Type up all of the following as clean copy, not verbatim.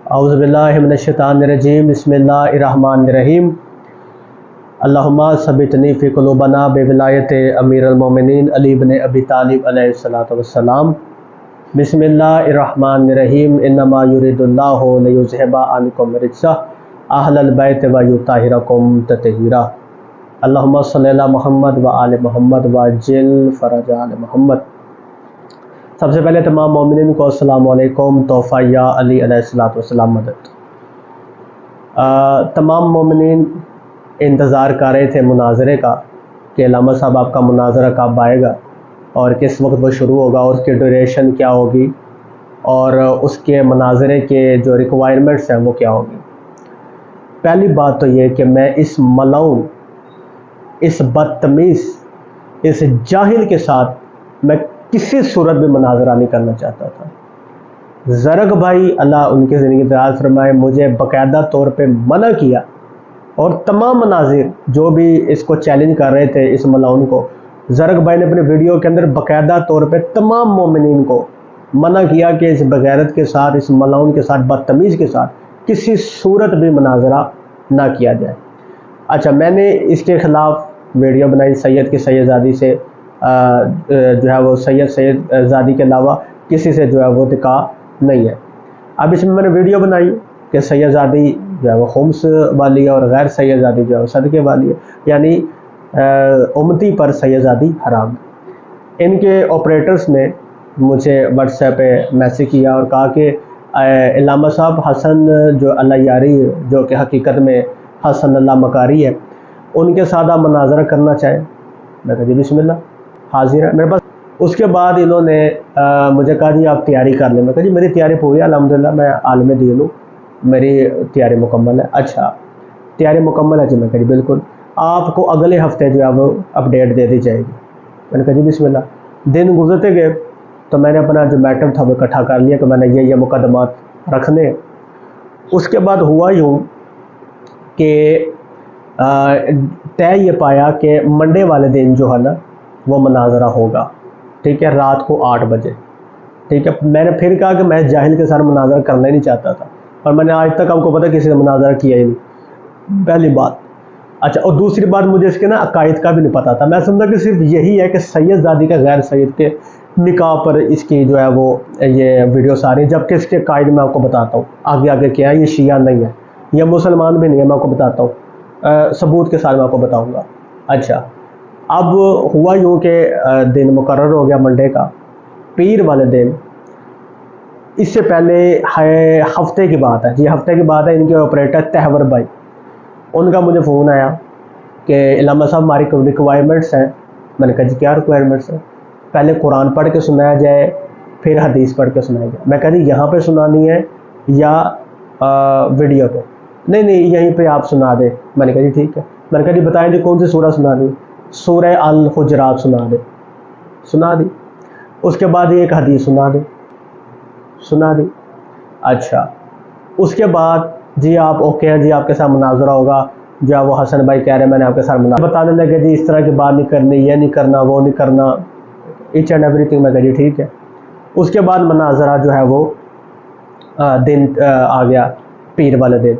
اعوذ باللہ من الشیطان الرجیم بسم اللہ الرحمن الرحیم اللہم ثبتنی فی قلوبنا بولایت امیر المومنین علی بن ابی طالب علیہ الصلوۃ والسلام۔ بسم اللہ الرحمن الرحیم انما یرید اللہ لیذھب عنکم الرجس اہل البیت ویطہرکم تطہیرا۔ اللہم صلی علی محمد وآل محمد وعجل فرج آل محمد۔ سب سے پہلے تمام مومنین کو السلام علیکم، تحفہ یا علی علیہ الصلوۃ والسلام مدد۔ تمام مومنین انتظار کر رہے تھے مناظرے کا کہ علامہ صاحب آپ کا مناظرہ کب آئے گا اور کس وقت وہ شروع ہوگا اور اس کی ڈیوریشن کیا ہوگی اور اس کے مناظرے کے جو ریکوائرمنٹس ہیں وہ کیا ہوگی۔ پہلی بات تو یہ کہ میں اس ملعون، اس بدتمیز، اس جاہل کے ساتھ میں کسی صورت بھی مناظرہ نہیں کرنا چاہتا تھا۔ زرق بھائی اللہ ان کی زندگی دراز فرمائے، مجھے باقاعدہ طور پہ منع کیا، اور تمام مناظر جو بھی اس کو چیلنج کر رہے تھے اس ملعون کو، زرق بھائی نے اپنے ویڈیو کے اندر باقاعدہ طور پہ تمام مومنین کو منع کیا کہ اس بغیرت کے ساتھ، اس ملعون کے ساتھ، بدتمیز کے ساتھ کسی صورت بھی مناظرہ نہ کیا جائے۔ اچھا، میں نے اس کے خلاف ویڈیو بنائی سید کی سید زادی سے، جو ہے وہ سید زادی کے علاوہ کسی سے جو ہے وہ نکاح نہیں ہے۔ اب اس میں نے ویڈیو بنائی کہ سید زادی جو ہے وہ خمس والی ہے اور غیر سید زادی جو ہے وہ صدقے والی ہے، یعنی امتی پر سید زادی حرام ہے۔ ان کے آپریٹرز نے مجھے واٹس ایپ پہ میسیج کیا اور کہا کہ علامہ صاحب حسن جو اللہ یاری جو کہ حقیقت میں حسن اللہ مکاری ہے، ان کے ساتھ آپ مناظرہ کرنا چاہیں۔ میں کہا جی بسم اللہ، حاضر ہے میرے پاس۔ اس کے بعد انہوں نے مجھے کہا جی آپ تیاری کر لیں۔ میں کہا جی میری تیاری پوری ہے الحمدللہ، میں عالم دین ہوں، میری تیاری مکمل ہے۔ اچھا تیاری مکمل ہے جی؟ میں کہا جی بالکل، آپ کو اگلے ہفتے جو ہے وہ اپڈیٹ دے دی جائے گی۔ میں نے کہا جی بسم اللہ۔ دن گزرتے گئے تو میں نے اپنا جو میٹر تھا وہ اکٹھا کر لیا کہ میں نے یہ مقدمات رکھنے۔ اس کے بعد ہوا یوں کہ طے یہ پایا کہ منڈے والے دن جو ہے نا وہ مناظرہ ہوگا، ٹھیک ہے، رات کو 8 بجے، ٹھیک ہے۔ میں نے پھر کہا کہ میں جاہل کے ساتھ مناظرہ کرنا ہی نہیں چاہتا تھا، اور میں نے آج تک آپ کو پتہ کسی سے مناظرہ کیا ہی نہیں، پہلی بات۔ اچھا، اور دوسری بات مجھے اس کے نا عقائد کا بھی نہیں پتہ تھا، میں سمجھا کہ صرف یہی ہے کہ سید زادی کا غیر سید کے نکاح پر اس کی جو ہے وہ یہ ویڈیوز آ رہی ہیں، جبکہ اس کے عقائد میں آپ کو بتاتا ہوں آگے آگے کیا ہے۔ یہ شیعہ نہیں ہے، یہ مسلمان بھی نہیں ہے، میں آپ کو بتاتا ہوں، ثبوت کے ساتھ میں آپ کو بتاؤں گا۔ اچھا، اب ہوا یوں کہ دن مقرر ہو گیا منڈے کا، پیر والے دن، اس سے پہلے ہفتے کی بات ہے جی، ہفتے کی بات ہے، ان کے آپریٹر تہور بھائی، ان کا مجھے فون آیا کہ علامہ صاحب ہماری ریکوائرمنٹس ہیں۔ میں نے کہا جی کیا ریکوائرمنٹس ہیں؟ پہلے قرآن پڑھ کے سنایا جائے، پھر حدیث پڑھ کے سنایا جائے۔ میں کہا جی یہاں پہ سنانی ہے یا ویڈیو پہ؟ نہیں یہیں پہ آپ سنا دیں۔ میں نے کہا جی ٹھیک ہے۔ میں نے کہا جی بتائیں جی کون سی سورہ سنانی؟ سورہ الحجرات سنا دے۔ سنا دی۔ اس کے بعد ایک حدیث سنا دی۔ اچھا، اس کے بعد جی آپ اوکے ہیں جی، آپ کے ساتھ مناظرہ ہوگا، جو ہے وہ حسن بھائی کہہ رہے ہیں میں نے آپ کے ساتھ مناظرہ، بتانے لگے جی اس طرح کی بات نہیں کرنی، یہ نہیں کرنا، وہ نہیں کرنا، ایچ اینڈ ایوری تھنگ۔ میں کہا جی ٹھیک ہے۔ اس کے بعد مناظرہ جو ہے وہ دن آ گیا، پیر والے دن۔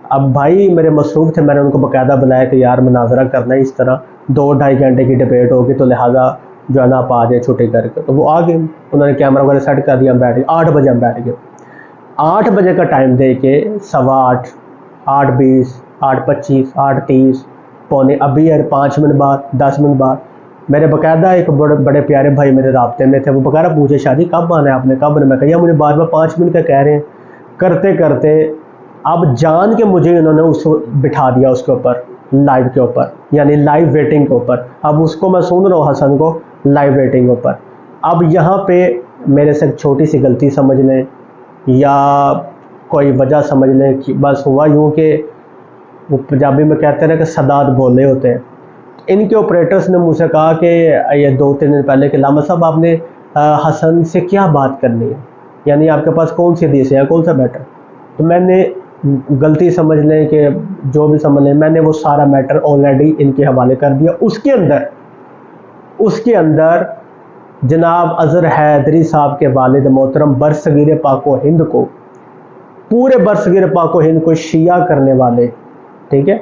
اب بھائی میرے مصروف تھے، میں نے ان کو باقاعدہ بلایا کہ یار مناظرہ کرنا ہے، اس طرح 2-2.5 گھنٹے کی ڈیبیٹ ہوگی، تو لہٰذا جو ہے نا آپ آ جائیں چھٹی کر کے۔ تو وہ آ گئے، انہوں نے کیمرہ وغیرہ سیٹ کر دیا، ہم بیٹھ گئے۔ 8 بجے ہم بیٹھ گئے، 8 بجے کا ٹائم دے کے 8:15، 8:20، 8:25، 8:30، پونے ابھی 5 منٹ بعد، 10 منٹ بعد میرے باقاعدہ ایک بڑے پیارے بھائی میرے رابطے میں تھے، وہ باقاعدہ پوچھے شادی کب آنا ہے آپ نے، کب آنا؟ میں کہا مجھے بار بار 5 منٹ کا کہہ رہے ہیں، کرتے کرتے اب جان کے مجھے انہوں نے اس کو بٹھا دیا اس کے اوپر، لائیو کے اوپر، یعنی لائیو ویٹنگ کے اوپر۔ اب اس کو میں سن رہا ہوں حسن کو لائیو ویٹنگ کے اوپر۔ اب یہاں پہ میرے سے چھوٹی سی غلطی سمجھ لیں یا کوئی وجہ سمجھ لیں، بس ہوا یوں کہ وہ پنجابی میں کہتے ہیں نا کہ صدات بولے ہوتے ہیں۔ ان کے آپریٹرز نے مجھ سے کہا کہ یہ 2-3 دن پہلے کہ علامہ صاحب آپ نے حسن سے کیا بات کرنی ہے، یعنی آپ کے پاس کون سی حدیث ہے، کون سا میٹر؟ تو میں نے غلطی سمجھ لیں کہ جو بھی سمجھ لیں، میں نے وہ سارا میٹر آلریڈی ان کے حوالے کر دیا۔ اس کے اندر جناب اظہر حیدری صاحب کے والد محترم برصغیر پاک و ہند کو پورے برصغیر پاک و ہند کو شیعہ کرنے والے، ٹھیک ہے،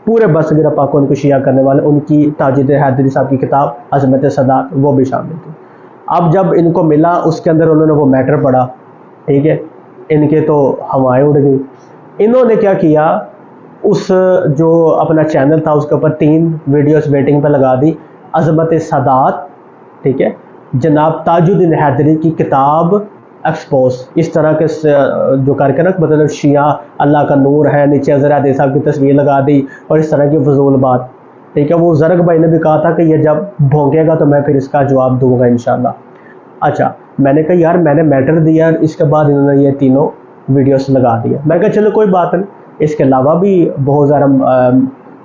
پورے برصغیر پاک و ہند کو شیعہ کرنے والے، ان کی تاج الدین حیدری صاحب کی کتاب عظمت سادات وہ بھی شامل تھی۔ اب جب ان کو ملا اس کے اندر انہوں نے وہ میٹر پڑھا، ٹھیک ہے، ان کے تو ہوائیں اڑ گئی۔ انہوں نے کیا کیا، اس جو اپنا چینل تھا اس کے اوپر 3 ویڈیوز ویٹنگ پہ لگا دی، عظمت سادات، ٹھیک ہے، جناب تاج الدین حیدری کی کتاب ایکسپوز، اس طرح کے جو کر کے نا مطلب شیعہ اللہ کا نور ہے، نیچے حضرت حدیث صاحب کی تصویر لگا دی اور اس طرح کی فضول بات، ٹھیک ہے۔ وہ زرق بھائی نے بھی کہا تھا کہ یہ جب بھونکے گا تو میں پھر اس کا جواب دوں گا انشاءاللہ۔ اچھا، میں نے کہا یار میں نے میٹر دیا، اس کے بعد انہوں نے یہ تینوں ویڈیوز لگا دیا۔ میں کہا چلو کوئی بات نہیں، اس کے علاوہ بھی بہت سارا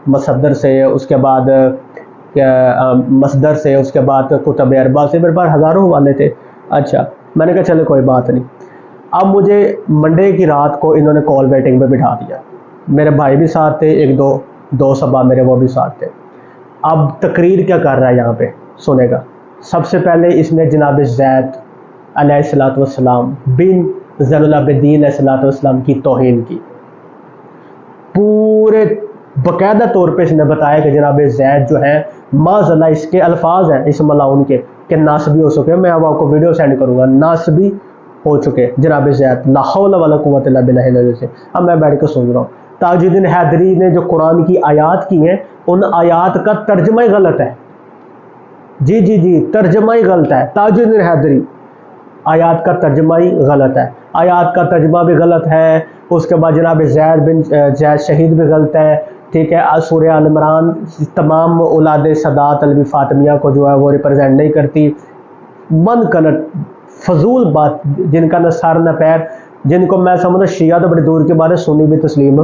مصدر سے، اس کے بعد مصدر سے، اس کے بعد کتب اربع سے، میرے پاس ہزاروں حوالے تھے۔ اچھا، میں نے کہا چلو کوئی بات نہیں۔ اب مجھے منڈے کی رات کو انہوں نے کال ویٹنگ پہ بٹھا دیا، میرے بھائی بھی ساتھ تھے، ایک دو صبا میرے وہ بھی ساتھ تھے۔ اب تقریر کیا کر رہا ہے یہاں پہ سنے گا۔ سب سے پہلے اس نے جناب زید علیہ السلام بن زین العابدین علیہ السلام کی توہین کی، پورے باقاعدہ طور پہ اس نے بتایا کہ جناب زید جو ہے معاذ اللہ، اس کے الفاظ ہیں اس ملعون کے کہ ناسبی ہو چکے، میں اب آپ کو ویڈیو سینڈ کروں گا، ناسبی ہو چکے جناب زید، لا حول ولا قوت الا باللہ سے۔ اب میں بیٹھ کے سن رہا ہوں تاج الدین حیدری نے جو قرآن کی آیات کی ہیں ان آیات کا ترجمہ ہی غلط ہے، جی ترجمہ ہی غلط ہے، تاج الدین حیدری آیات کا ترجمہ ہی غلط ہے، آیات کا ترجمہ بھی غلط ہے، اس کے بعد جناب زید بن زید شہید بھی غلط ہے، ٹھیک ہے۔ سورہ آل عمران تمام اولاد سادات علوی فاطمیہ کو جو ہے وہ ریپرزینٹ نہیں کرتی، من کنٹ فضول بات، جن کا نہ سر نہ پیر، جن کو میں سمجھتا شیعہ تو بڑی دور کے بارے سنی بھی تسلیم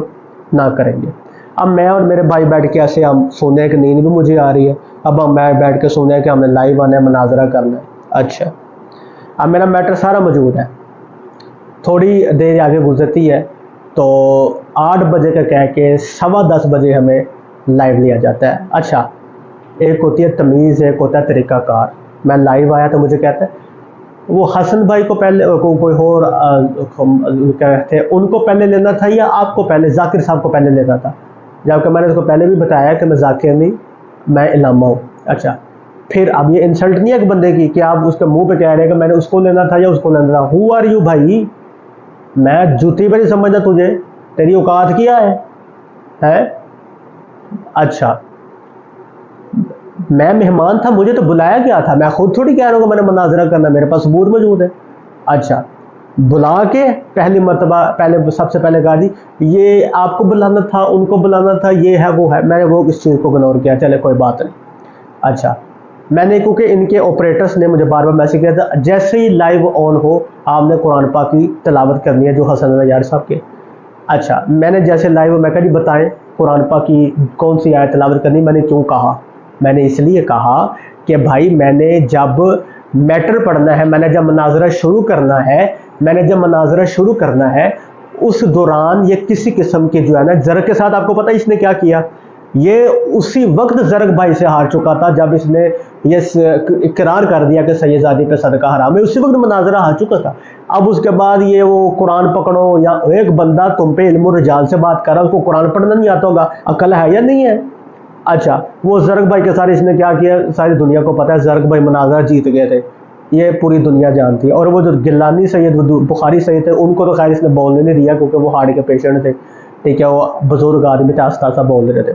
نہ کریں گے۔ اب میں اور میرے بھائی بیٹھ کے ایسے ہم سونے کی نیند بھی مجھے آ رہی ہے، اب ہم بیٹھ کے سونے کہ ہم نے لائیو آنا ہے، مناظرہ کرنا ہے۔ اچھا، اب میرا میٹر سارا موجود ہے، تھوڑی دیر آگے گزرتی ہے تو 8 بجے کا کہہ کے 10:15 بجے ہمیں لائیو لیا جاتا ہے۔ اچھا، ایک ہوتی ہے تمیز، ایک ہوتا ہے طریقہ کار۔ میں لائیو آیا تو مجھے کہتا ہے وہ حسن بھائی کو پہلے کوئی اور کہتے ہیں ان کو پہلے لینا تھا یا آپ کو پہلے، ذاکر صاحب کو پہلے لینا تھا، جبکہ میں نے اس کو پہلے بھی بتایا کہ میں ذاکر نہیں، میں علامہ ہوں۔ اچھا، پھر اب یہ انسلٹ نہیں ہے ایک بندے کی کہ آپ اس کے منہ پہ کہہ رہے ہیں کہ میں نے اس کو لینا تھا یا اس کو لینا تھا۔ ہو آر یو بھائی، میں جوتی پہ نہیں سمجھتا تجھے، تیری اوقات کیا ہے؟ اچھا، میں مہمان تھا، مجھے تو بلایا گیا تھا، میں خود تھوڑی کہہ رہا ہوں کہ میں نے مناظرہ کرنا، میرے پاس ثبوت موجود ہے۔ اچھا، بلا کے پہلی مرتبہ سب سے پہلے کہا جی یہ آپ کو بلانا تھا، ان کو بلانا تھا، یہ ہے وہ ہے، میں نے وہ اس چیز کو اگنور کیا، چلے کوئی بات نہیں۔ اچھا، میں نے کیونکہ ان کے آپریٹرس نے مجھے بار بار میسج کیا تھا جیسے ہی لائیو آن ہو آپ نے قرآن پاک کی تلاوت کرنی ہے جو حسن یار صاحب کے۔ اچھا، میں نے جیسے لائیو میں کہا جی بتائیں قرآن پاک کی کون سی آیت تلاوت کرنی، میں نے کیوں کہا، میں نے اس لیے کہا کہ بھائی میں نے جب میٹر پڑھنا ہے، میں نے جب مناظرہ شروع کرنا ہے اس دوران یہ کسی قسم کے جو ہے نا زرق کے ساتھ، آپ کو پتہ اس نے کیا کیا، یہ اسی وقت زرق بھائی سے ہار چکا تھا جب اس نے یہ اقرار کر دیا کہ سید زادی پہ صدقہ حرام ہے، اسی وقت مناظرہ ہار چکا تھا۔ اب اس کے بعد یہ وہ قرآن پکڑو، یا ایک بندہ تم پہ علم الرجال سے بات کر رہا ہے، اس کو قرآن پڑھنا نہیں آتا ہوگا، عقل ہے یا نہیں ہے؟ اچھا، وہ زرق بھائی کے سارے اس نے کیا کیا، ساری دنیا کو پتہ ہے زرق بھائی مناظرہ جیت گئے تھے، یہ پوری دنیا جانتی ہے۔ اور وہ جو گیلانی سید بخاری سید تھے ان کو تو خیر اس نے بولنے نہیں دیا کیونکہ وہ ہارٹ کے پیشنٹ تھے، ٹھیک ہے، وہ بزرگ آدمی تھے، آستہ آستہ بول رہے تھے۔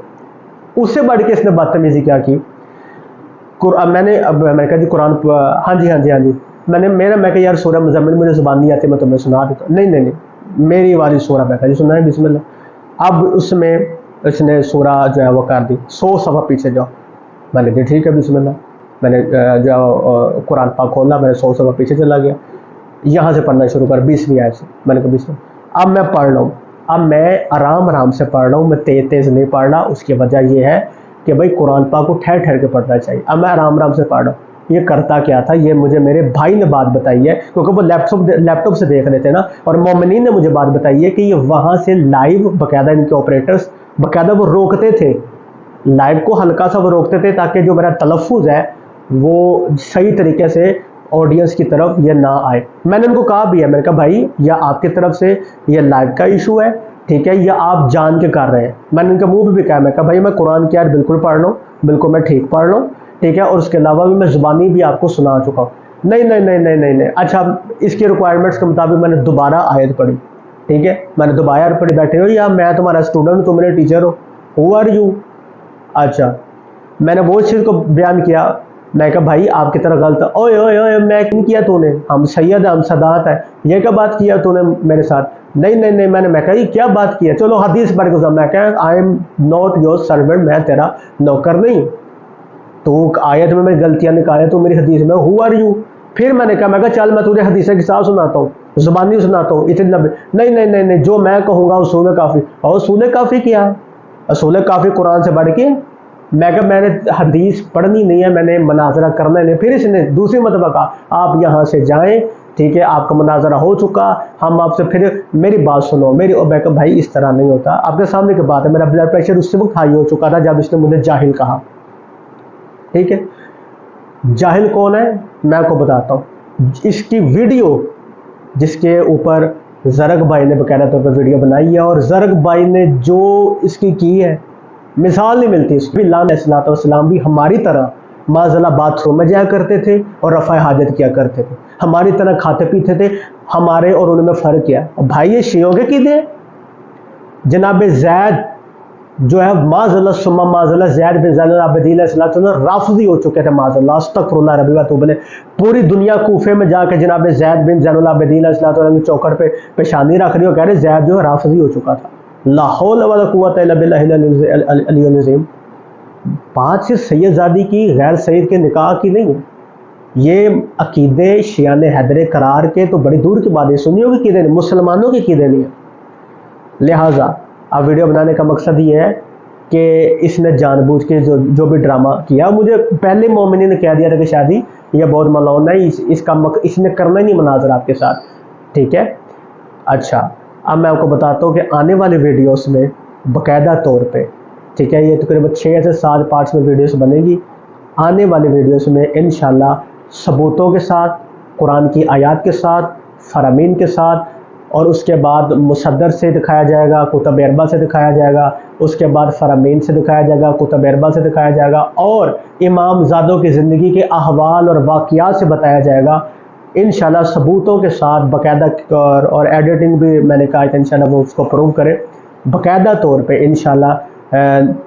اس سے بڑھ کے اس نے بدتمیزی کیا کی، میں نے کہا جی قرآن، ہاں جی میں کہا یار سورہ مزمل مجھے زبان نہیں آتی، میں تمہیں سنا دیتا ہوں۔ نہیں میری والی سورہ میں کہا جی سنا ہے، بسم اللہ۔ اب اس میں اس نے سورہ جو ہے وہ کر دی 100 صفحہ پیچھے جاؤ، میں نے کہا ٹھیک ہے بسم اللہ، میں نے جو قرآن پاک کھولا، میں نے 100 صفحہ پیچھے چلا گیا، یہاں سے پڑھنا شروع کر 20ویں آیت سے، میں نے کہا بسم اللہ۔ اب میں پڑھ رہا ہوں، اب میں آرام سے پڑھ رہا ہوں، میں تیز نہیں پڑھ رہا، اس کی وجہ یہ ہے کہ بھائی قرآن پاک کو ٹھہر کے پڑھنا چاہیے۔ اب میں آرام سے پڑھ رہا ہوں۔ یہ کرتا کیا تھا، یہ مجھے میرے بھائی نے بات بتائی ہے کیونکہ وہ لیپ ٹاپ سے دیکھ رہے تھے نا، اور مومنین نے مجھے بات بتائی ہے کہ یہ وہاں سے لائیو باقاعدہ ان کے آپریٹرز باقاعدہ وہ روکتے تھے لائیو کو، ہلکا سا وہ روکتے تھے تاکہ جو میرا تلفظ ہے وہ صحیح طریقے سے آڈینس کی طرف یہ نہ آئے. میں نے ان کو کہا بھی ہے, میں نے کہا بھائی یا آپ کی طرف سے یہ لائف کا ایشو ہے, ٹھیک ہے, یا آپ جان کے کر رہے ہیں. میں نے ان کے منہ پہ بھی کہا, میں کہا بھائی میں قرآن کی آیت بالکل پڑھ رہا ہوں, بالکل میں ٹھیک پڑھ رہا ہوں, ٹھیک ہے, اور اس کے علاوہ بھی میں زبانی بھی آپ کو سنا چکا ہوں. نہیں نہیں نہیں نہیں نہیں نہیں. اچھا اس کی ریکوائرمنٹس کے مطابق میں نے دوبارہ آیت پڑھی, ٹھیک ہے, میں نے دوبارہ آیت پڑھی. بیٹھے ہو یا میں تمہارا اسٹوڈنٹ ہوں, تم میرے ٹیچر ہو, ہو آر یو. اچھا میں نے وہ چیز کو بیان کیا, میں کہا بھائی آپ کی طرح غلط, اوئے اوئے اوئے میں کیوں کیا تو نے, ہم سید ہیں, ہم سادات ہیں, یہ کیا بات کیا تو نے میرے ساتھ. نہیں نہیں نہیں, میں کہا یہ کیا بات کیا, چلو حدیث پڑھ کے. میں کہا I am not your servant, میں تیرا نوکر نہیں, تو آیت میں میری غلطیاں نکالے تو میری حدیث میں ہو آر یو. پھر میں نے کہا چل میں تجھے حدیث کے ساتھ سناتا ہوں, زبانی سناتا ہوں اتنا. نہیں نہیں نہیں نہیں, جو میں کہوں گا اصول کافی. اور اصول کافی کیا ہے, اصول کافی قرآن سے بڑھ کے. میں کہا میں نے حدیث پڑھنی نہیں ہے, میں نے مناظرہ کرنا نہیں. پھر اس نے دوسری مرتبہ کہا آپ یہاں سے جائیں, ٹھیک ہے, آپ کا مناظرہ ہو چکا, ہم آپ سے پھر میری بات سنو میری. میں کہا بھائی اس طرح نہیں ہوتا, آپ کے سامنے کی بات ہے, میرا بلڈ پریشر اس سے وقت ہائی ہو چکا تھا جب اس نے مجھے جاہل کہا. ٹھیک ہے, جاہل کون ہے میں آپ کو بتاتا ہوں. اس کی ویڈیو جس کے اوپر زرق بھائی نے باقاعدہ طور پر ویڈیو بنائی ہے, اور زرق بھائی نے جو اس کی ہے مثال نہیں ملتی اس کی. اللہ علیہ السلام بھی ہماری طرح معذلہ باتھ روم میں جایا کرتے تھے اور رفع حاجت کیا کرتے تھے, ہماری طرح کھاتے پیتے تھے. ہمارے اور ان میں فرق کیا ہے بھائی؟ یہ شیعوں کے قیدے. جناب زید جو ہے معذلہ سما معذلہ زید بن زین العابدین علیہ السلام رافضی ہو چکے تھے, معذلہ استغفر اللہ ربی واتوب الیہ. پوری دنیا کوفے میں جا کے جناب زید بن زین العابدین علیہ السلام کی چوکھٹ پہ پیشانی رکھ رہی ہو, کہہ رہے زید جو ہے رافضی ہو چکا تھا. لا حول ولا قوت الا باللہ العلی العظیم. بات سے سید زادی کی غیر سید کے نکاح کی نہیں ہے, یہ عقیدے شیعان حیدر قرار کے تو بڑی دور کی بات ہے. سنیوں کے عقیدے نہیں, مسلمانوں کے عقیدے نہیں ہے. لہٰذا اب ویڈیو بنانے کا مقصد یہ ہے کہ اس نے جان بوجھ کے جو بھی ڈرامہ کیا, مجھے پہلے مومنی نے کہہ دیا تھا کہ شادی یہ بہت ملعون ہے, اس نے کرنا ہی نہیں مناظر آپ کے ساتھ, ٹھیک ہے. اچھا اب میں آپ کو بتاتا ہوں کہ آنے والے ویڈیوز میں باقاعدہ طور پہ, ٹھیک ہے, یہ تقریباً 6 سے 7 پارٹس میں ویڈیوز بنے گی. آنے والے ویڈیوز میں انشاءاللہ ثبوتوں کے ساتھ, قرآن کی آیات کے ساتھ, فرامین کے ساتھ, اور اس کے بعد مصدر سے دکھایا جائے گا, کتب اربع سے دکھایا جائے گا, اس کے بعد فرامین سے دکھایا جائے گا, کتب اربع سے دکھایا جائے گا, اور امام زادوں کی زندگی کے احوال اور واقعات سے بتایا جائے گا انشاءاللہ ثبوتوں کے ساتھ باقاعدہ. اور ایڈیٹنگ بھی میں نے کہا کہ انشاءاللہ وہ اس کو پروو کرے باقاعدہ طور پہ. انشاءاللہ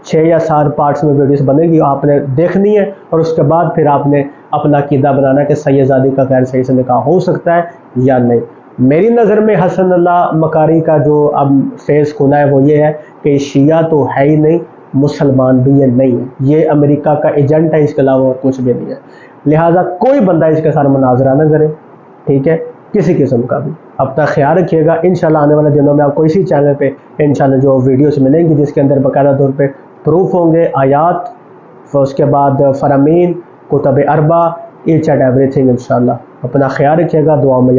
6 یا 7 پارٹس میں ویڈیوز بنے گی, آپ نے دیکھنی ہے, اور اس کے بعد پھر آپ نے اپنا عقیدہ بنانا کہ سید زادی کا غیر صحیح سے نکاح ہو سکتا ہے یا نہیں. میری نظر میں حسن اللہ مکاری کا جو اب فیس کھلا ہے وہ یہ ہے کہ شیعہ تو ہے ہی نہیں, مسلمان بھی یہ نہیں ہے, یہ امریکہ کا ایجنٹ ہے, اس کے علاوہ اور کچھ بھی نہیں ہے. لہٰذا کوئی بندہ اس کے ساتھ مناظرہ نہ کرے, ٹھیک ہے, کسی قسم کا بھی. اپنا خیال رکھیے گا. انشاءاللہ آنے والے دنوں میں آپ کو اسی چینل پہ انشاءاللہ جو ویڈیوز ملیں گی جس کے اندر باقاعدہ طور پہ پروف ہوں گے, آیات, اس کے بعد فرامین, کتب اربع, ایچ اینڈ ایوری تھنگ. انشاءاللہ اپنا خیال رکھیے گا, دعا میں یاد